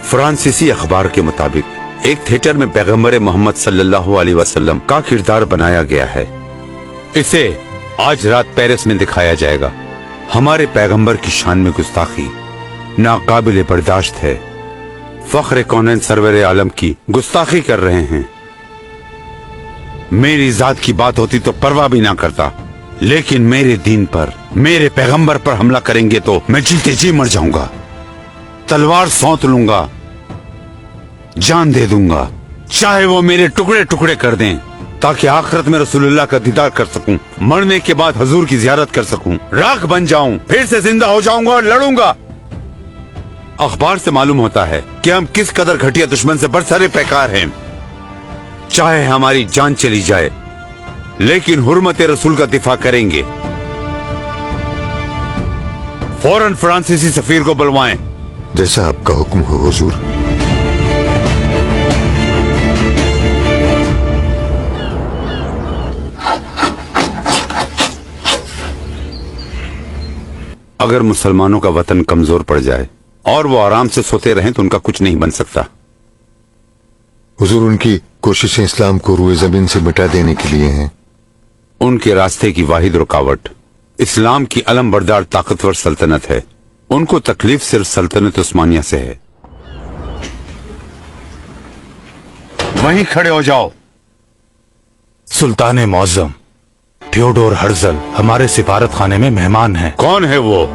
فرانسیسی اخبار کے مطابق ایک تھیٹر میں پیغمبر محمد صلی اللہ علیہ وسلم کا کردار بنایا گیا ہے. اسے آج رات پیرس میں دکھایا جائے گا. ہمارے پیغمبر کی شان میں گستاخی ناقابل برداشت ہے. فخر کونین سرور عالم کی گستاخی کر رہے ہیں. میری ذات کی بات ہوتی تو پرواہ بھی نہ کرتا، لیکن میرے دین پر، میرے پیغمبر پر حملہ کریں گے تو میں جیتے جی مر جاؤں گا. تلوار سونت لوں گا، جان دے دوں گا، چاہے وہ میرے ٹکڑے ٹکڑے کر دیں، تاکہ آخرت میں رسول اللہ کا دیدار کر سکوں، مرنے کے بعد حضور کی زیارت کر سکوں، راکھ بن جاؤں، پھر سے زندہ ہو جاؤں گا اور لڑوں گا. اخبار سے معلوم ہوتا ہے کہ ہم کس قدر گھٹیا دشمن سے برسرے پیکار ہیں. چاہے ہماری جان چلی جائے لیکن حرمت رسول کا دفاع کریں گے. فوراً فرانسیسی سفیر کو بلوائیں. جیسا آپ کا حکم ہو حضور. اگر مسلمانوں کا وطن کمزور پڑ جائے اور وہ آرام سے سوتے رہیں تو ان کا کچھ نہیں بن سکتا. حضور ان کی کوششیں اسلام کو روئے زمین سے مٹا دینے کے لیے ہیں. ان کے راستے کی واحد رکاوٹ اسلام کی علم بردار طاقتور سلطنت ہے. ان کو تکلیف صرف سلطنت عثمانیہ سے ہے. وہیں کھڑے ہو جاؤ. سلطان معظم تھیوڈور ہرزل ہمارے سفارت خانے میں مہمان ہیں. کون ہے وہ؟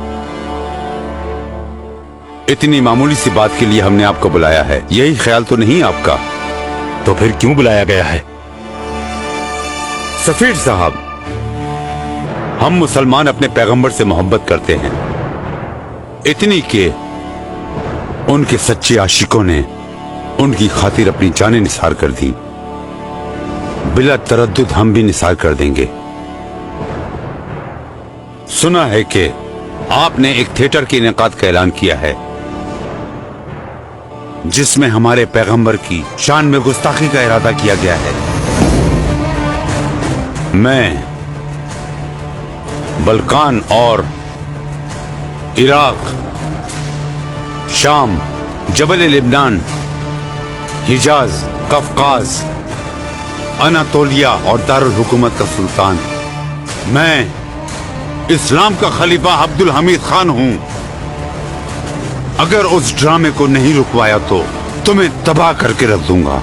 اتنی معمولی سی بات کے لیے ہم نے آپ کو بلایا ہے، یہی خیال تو نہیں آپ کا؟ تو پھر کیوں بلایا گیا ہے؟ سفیر صاحب، ہم مسلمان اپنے پیغمبر سے محبت کرتے ہیں، اتنی کہ ان کے سچے عاشقوں نے ان کی خاطر اپنی جانیں نثار کر دی. بلا تردد ہم بھی نثار کر دیں گے. سنا ہے کہ آپ نے ایک تھیٹر کے انعقاد کا اعلان کیا ہے جس میں ہمارے پیغمبر کی شان میں گستاخی کا ارادہ کیا گیا ہے. میں بلقان اور عراق، شام، جبل لبنان، حجاز، قفقاز، اناطولیہ اور دارالحکومت کا سلطان، میں اسلام کا خلیفہ عبد الحمید خان ہوں. اگر اس ڈرامے کو نہیں رکوایا تو تمہیں تباہ کر کے رکھ دوں گا.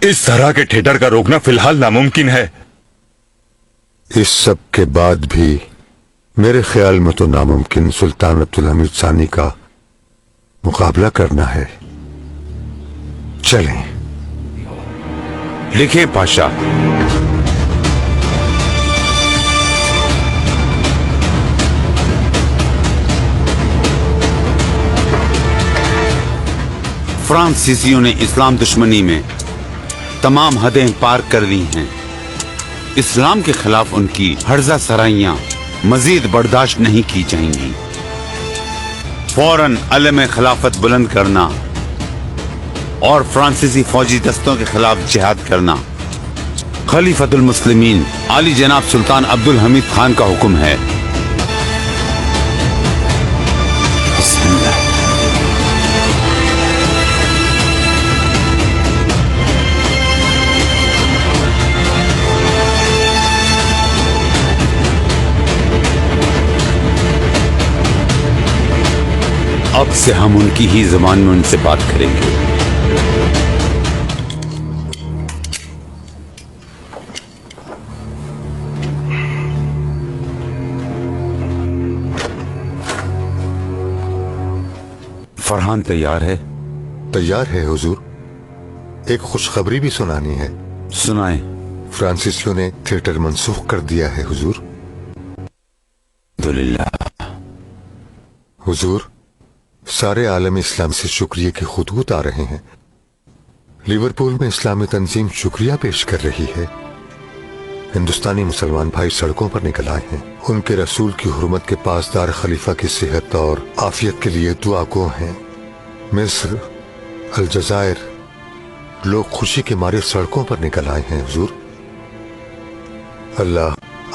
اس طرح کے تھیٹر کا روکنا فی الحال ناممکن ہے. اس سب کے بعد بھی میرے خیال میں تو ناممکن سلطان عبد الحمید ثانی کا مقابلہ کرنا ہے. چلیں. لکھیں پاشا. فرانسیسیوں نے اسلام دشمنی میں تمام حدیں پار کر لی ہیں. اسلام کے خلاف ان کی ہرزہ سرائیاں مزید برداشت نہیں کی جائیں گی. فوراً علم خلافت بلند کرنا اور فرانسیسی فوجی دستوں کے خلاف جہاد کرنا خلیفۃ المسلمین عالی جناب سلطان عبد الحمید خان کا حکم ہے. بسم اللہ. اب سے ہم ان کی ہی زبان میں ان سے بات کریں گے. فرحان تیار ہے؟ تیار ہے حضور. ایک خوشخبری بھی سنانی ہے. سنائیں. فرانسیسیوں نے تھیٹر منسوخ کر دیا ہے حضور. الحمدللہ. حضور سارے عالم اسلام سے شکریہ کے خطوط آ رہے ہیں. لیورپول میں اسلامی تنظیم شکریہ پیش کر رہی ہے. ہندوستانی مسلمان بھائی سڑکوں پر نکل آئے ہیں. ان کے رسول کی حرمت کے پاسدار خلیفہ کی صحت اور عافیت کے لیے دعا گو ہیں. مصر، الجزائر، لوگ خوشی کے مارے سڑکوں پر نکل آئے ہیں حضور. اللہ